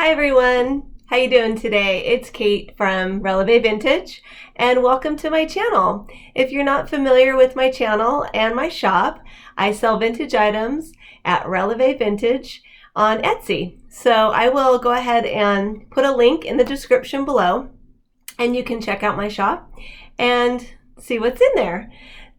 Hi everyone, how you doing today? It's Kate from Releve Vintage and welcome to my channel. If you're not familiar with my channel and my shop, I sell vintage items at Releve Vintage on Etsy. So I will go ahead and put a link in the description below and you can check out my shop and see what's in there.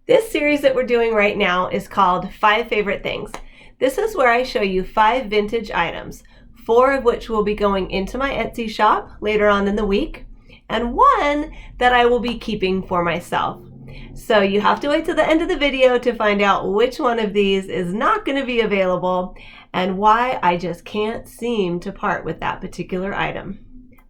This series that we're doing right now is called 5 Favorite Things. This is where I show you 5 vintage items, 4 of which will be going into my Etsy shop later on in the week, and 1 that I will be keeping for myself. So you have to wait to the end of the video to find out which one of these is not going to be available and why I just can't seem to part with that particular item.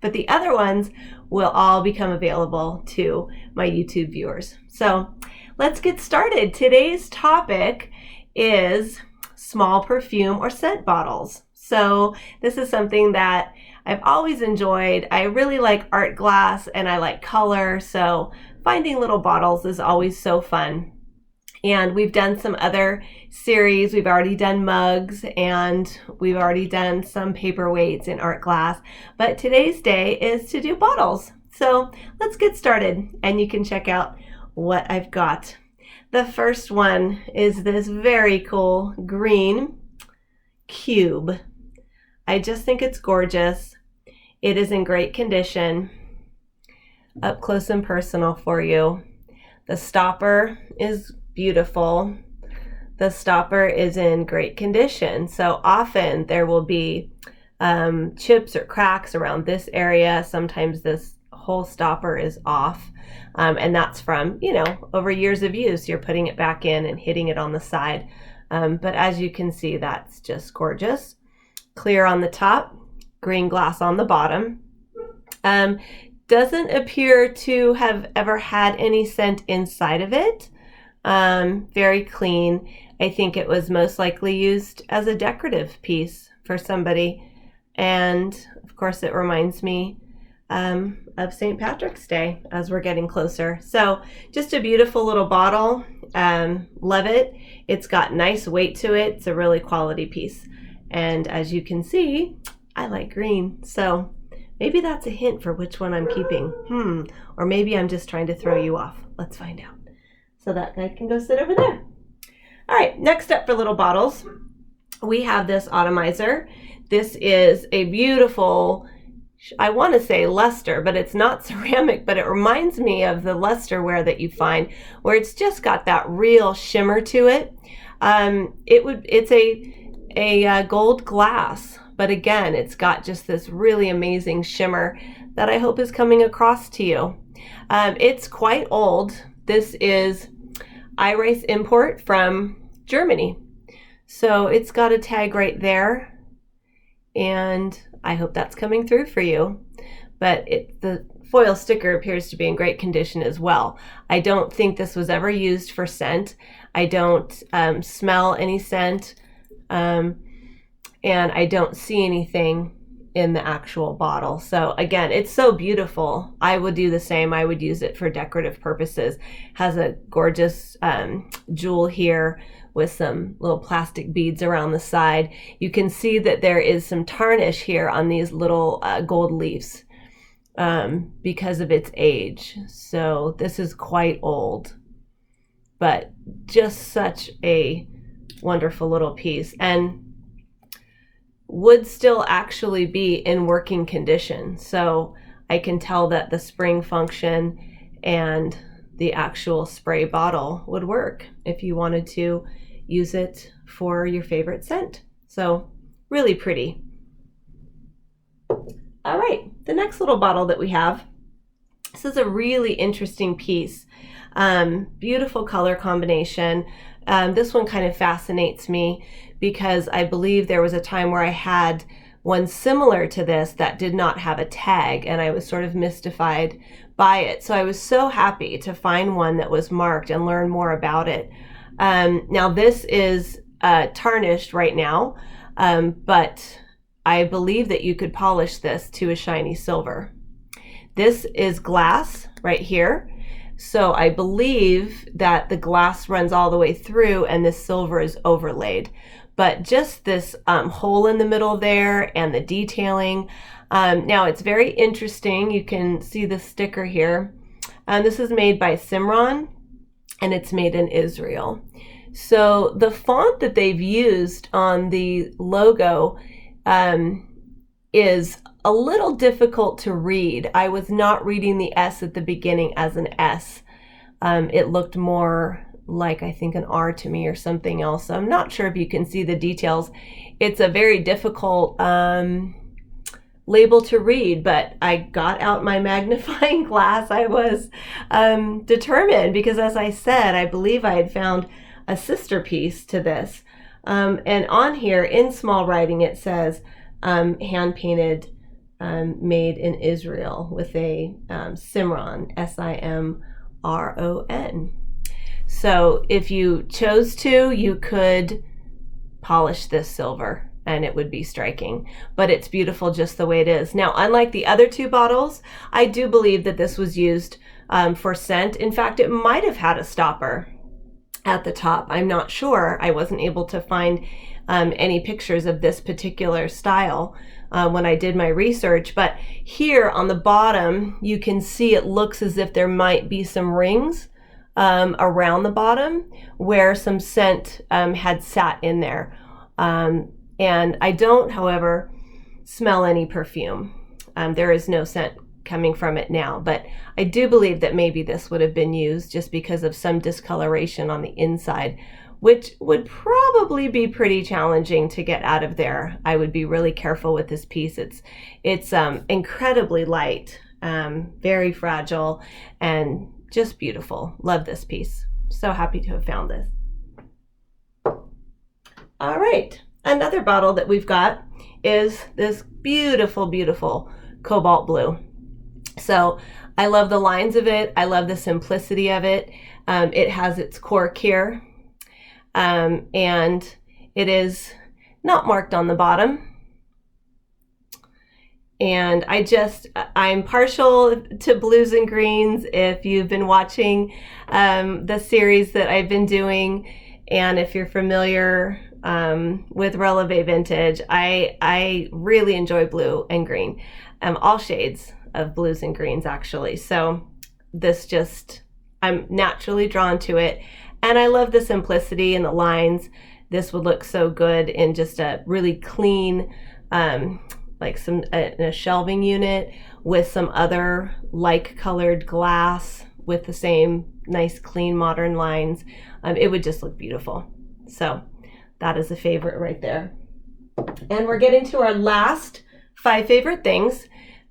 But the other ones will all become available to my YouTube viewers. So let's get started. Today's topic is small perfume or scent bottles. So this is something that I've always enjoyed. I really like art glass and I like color, so finding little bottles is always so fun. And we've done some other series. We've already done mugs and we've already done some paperweights in art glass. But today's day is to do bottles. So let's get started and you can check out what I've got. The first one is this very cool green cube. I just think it's gorgeous. It is in great condition. Up close and personal for you. The stopper is beautiful. The stopper is in great condition. So often there will be chips or cracks around this area. Sometimes this whole stopper is off. And that's from, over years of use. You're putting it back in and hitting it on the side. But as you can see, that's just gorgeous. Clear on the top, green glass on the bottom. Doesn't appear to have ever had any scent inside of it. Very clean. I think it was most likely used as a decorative piece for somebody. And of course it reminds me of St. Patrick's Day as we're getting closer. So just a beautiful little bottle. Love it. It's got nice weight to it. It's a really quality piece. And as you can see, I like green. So maybe that's a hint for which one I'm keeping. Or maybe I'm just trying to throw you off. Let's find out. So that guy can go sit over there. All right, next up for little bottles, we have this atomizer. This is a beautiful, I want to say luster, but it's not ceramic, but it reminds me of the lusterware that you find where it's just got that real shimmer to it. It's a gold glass, but again, it's got just this really amazing shimmer that I hope is coming across to you. It's quite old. This is Iris import from Germany. So it's got a tag right there, and I hope that's coming through for you. But the foil sticker appears to be in great condition as well. I don't think this was ever used for scent. I don't smell any scent. And I don't see anything in the actual bottle. So again, it's so beautiful. I would do the same. I would use it for decorative purposes. Has a gorgeous jewel here with some little plastic beads around the side. You can see that there is some tarnish here on these little gold leaves because of its age. So this is quite old, but just such a wonderful little piece, and would still actually be in working condition. So I can tell that the spring function and the actual spray bottle would work if you wanted to use it for your favorite scent. So really pretty. All right, the next little bottle that we have, this is a really interesting piece. Beautiful color combination. This one kind of fascinates me because I believe there was a time where I had one similar to this that did not have a tag, and I was sort of mystified by it. So I was so happy to find one that was marked and learn more about it. Now this is tarnished right now, but I believe that you could polish this to a shiny silver. This is glass right here. So I believe that the glass runs all the way through and the silver is overlaid. but just this hole in the middle there and the detailing. Now it's very interesting. You can see the sticker here. This is made by Simran, and it's made in Israel. So the font that they've used on the logo is a little difficult to read. I was not reading the S at the beginning as an S. It looked more like, I think, an R to me or something else. So I'm not sure if you can see the details. It's a very difficult label to read, but I got out my magnifying glass. I was determined because, as I said, I believe I had found a sister piece to this. And on here in small writing it says hand painted, made in Israel, with a Simran, Simron. So if you chose to, you could polish this silver and it would be striking, but it's beautiful just the way it is. Now, unlike the other two bottles, I do believe that this was used for scent. In fact, it might have had a stopper at the top. I'm not sure. I wasn't able to find any pictures of this particular style when I did my research, but here on the bottom you can see it looks as if there might be some rings around the bottom where some scent had sat in there. And I don't, however, smell any perfume. There is no scent coming from it now, but I do believe that maybe this would have been used just because of some discoloration on the inside, which would probably be pretty challenging to get out of there. I would be really careful with this piece. It's incredibly light, very fragile, and just beautiful. Love this piece. So happy to have found this. All right, another bottle that we've got is this beautiful, beautiful cobalt blue. So I love the lines of it. I love the simplicity of it. It has its cork here, and it is not marked on the bottom. And I'm partial to blues and greens. If you've been watching the series that I've been doing, and if you're familiar with Releve Vintage, I really enjoy blue and green, all shades of blues and greens actually. So this I'm naturally drawn to it, and I love the simplicity and the lines. This would look so good in just a really clean, like in a shelving unit with some other like colored glass with the same nice clean modern lines. It would just look beautiful. So that is a favorite right there. And we're getting to our last 5 favorite things.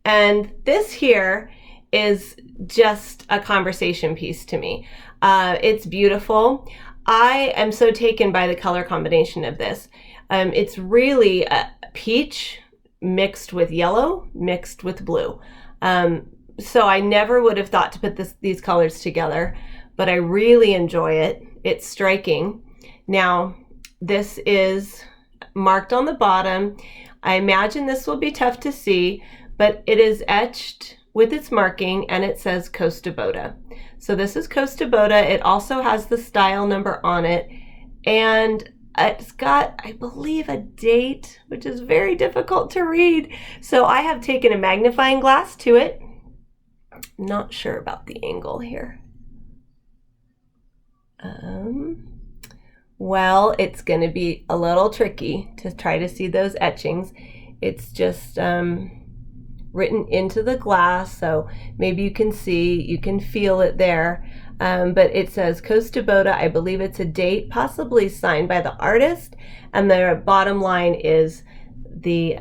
And this here is just a conversation piece to me. It's beautiful. I am so taken by the color combination of this. It's really a peach mixed with yellow, mixed with blue. So I never would have thought to put these colors together, but I really enjoy it. It's striking. Now, this is marked on the bottom. I imagine this will be tough to see, but it is etched with its marking, and it says Costa Boda. So this is Costa Boda. It also has the style number on it, and it's got, I believe, a date, which is very difficult to read. So I have taken a magnifying glass to it. Not sure about the angle here. Well, it's going to be a little tricky to try to see those etchings. It's just written into the glass, so maybe you can feel it there. But it says Costa Boda. I believe it's a date, possibly signed by the artist, and the bottom line is the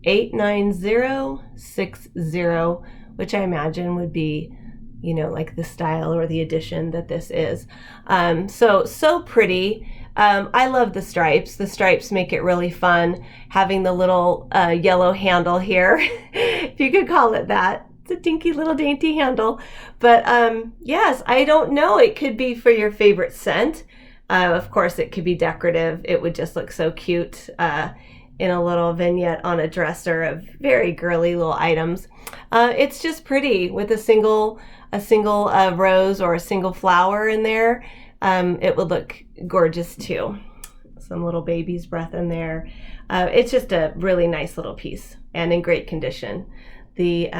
89060, which I imagine would be, you know, like the style or the edition that this is. So pretty. I love the stripes. The stripes make it really fun, having the little yellow handle here, if you could call it that. It's a dinky little dainty handle. But yes, I don't know. It could be for your favorite scent. Of course, it could be decorative. It would just look so cute in a little vignette on a dresser of very girly little items. It's just pretty with a single rose or a single flower in there. It would look gorgeous too. some little baby's breath in there. It's just a really nice little piece and in great condition. The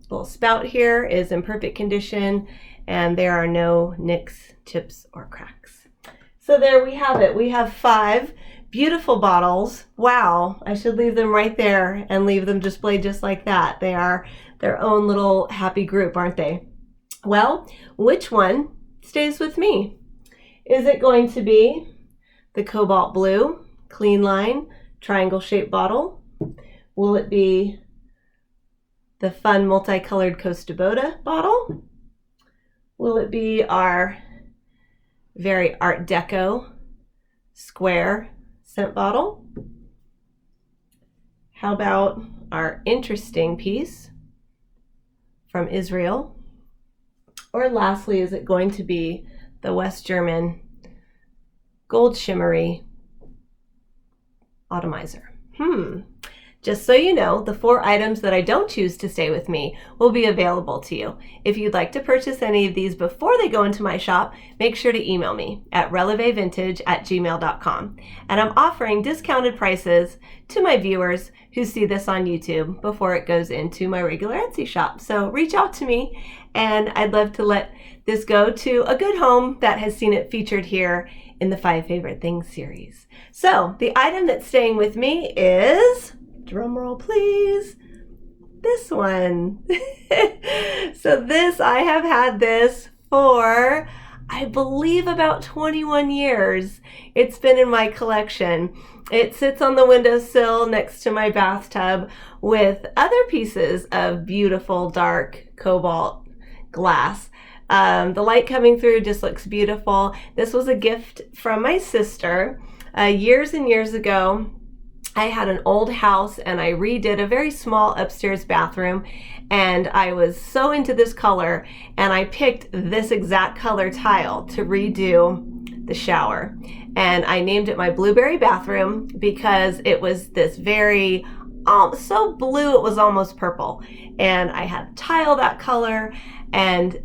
little spout here is in perfect condition, and there are no nicks, chips, or cracks. So there we have it. We have 5 beautiful bottles. Wow, I should leave them right there and leave them displayed just like that. They are their own little happy group, aren't they? Well, which one stays with me? Is it going to be the cobalt blue, clean line, triangle shaped bottle? Will it be the fun multicolored Costa Boda bottle? Will it be our very Art Deco square scent bottle? How about our interesting piece from Israel? Or lastly, is it going to be the West German gold shimmery atomizer? Just so you know, the 4 items that I don't choose to stay with me will be available to you. If you'd like to purchase any of these before they go into my shop, make sure to email me at relevevintage@gmail.com. And I'm offering discounted prices to my viewers who see this on YouTube before it goes into my regular Etsy shop. So reach out to me, and I'd love to let this go to a good home that has seen it featured here in the 5 Favorite Things series. So the item that's staying with me is, drum roll please, this one. So this, I have had this for, I believe, about 21 years. It's been in my collection. It sits on the windowsill next to my bathtub with other pieces of beautiful dark cobalt glass. The light coming through just looks beautiful. This was a gift from my sister years and years ago. I had an old house and I redid a very small upstairs bathroom, and I was so into this color, and I picked this exact color tile to redo the shower. And I named it my blueberry bathroom because it was this very so blue it was almost purple, and I had tile that color, and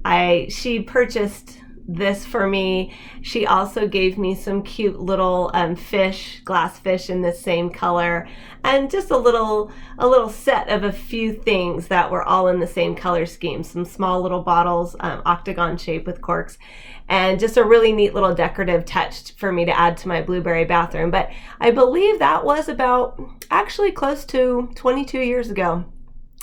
she purchased this for me. She also gave me some cute little glass fish in the same color, and just a little set of a few things that were all in the same color scheme. Some small little bottles, octagon shape with corks, and just a really neat little decorative touch for me to add to my blueberry bathroom. But I believe that was about actually close to 22 years ago.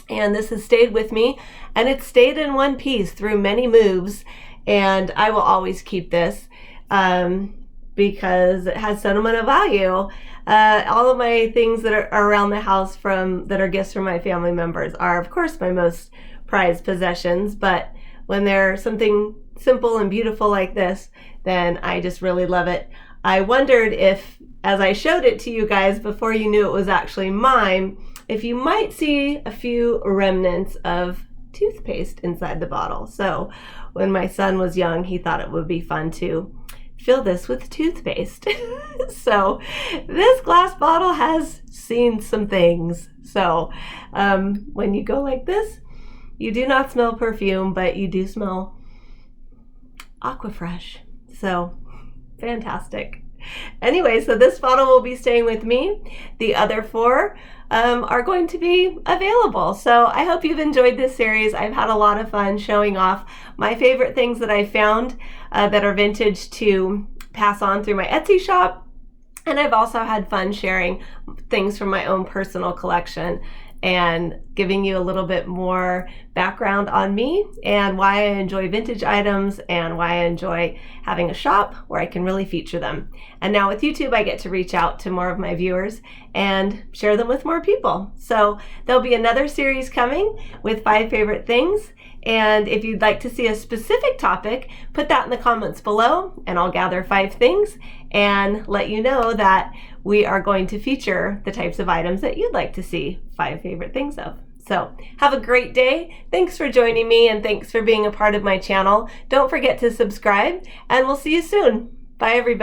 And this has stayed with me, and it's stayed in one piece through many moves. And I will always keep this because it has sentimental value. All of my things that are around the house that are gifts from my family members are, of course, my most prized possessions. But when they're something simple and beautiful like this, then I just really love it. I wondered if, as I showed it to you guys before you knew it was actually mine, if you might see a few remnants of toothpaste inside the bottle. So when my son was young, he thought it would be fun to fill this with toothpaste. So this glass bottle has seen some things. So when you go like this, you do not smell perfume, but you do smell Aquafresh. So fantastic. Anyway, so this bottle will be staying with me. The other 4 are going to be available. So I hope you've enjoyed this series. I've had a lot of fun showing off my favorite things that I found that are vintage to pass on through my Etsy shop. And I've also had fun sharing things from my own personal collection and giving you a little bit more background on me and why I enjoy vintage items and why I enjoy having a shop where I can really feature them. And now with YouTube, I get to reach out to more of my viewers and share them with more people. So there'll be another series coming with 5 favorite things. And if you'd like to see a specific topic, put that in the comments below, and I'll gather 5 things and let you know that we are going to feature the types of items that you'd like to see 5 favorite things of. So have a great day. Thanks for joining me, and thanks for being a part of my channel. Don't forget to subscribe, and we'll see you soon. Bye, everybody.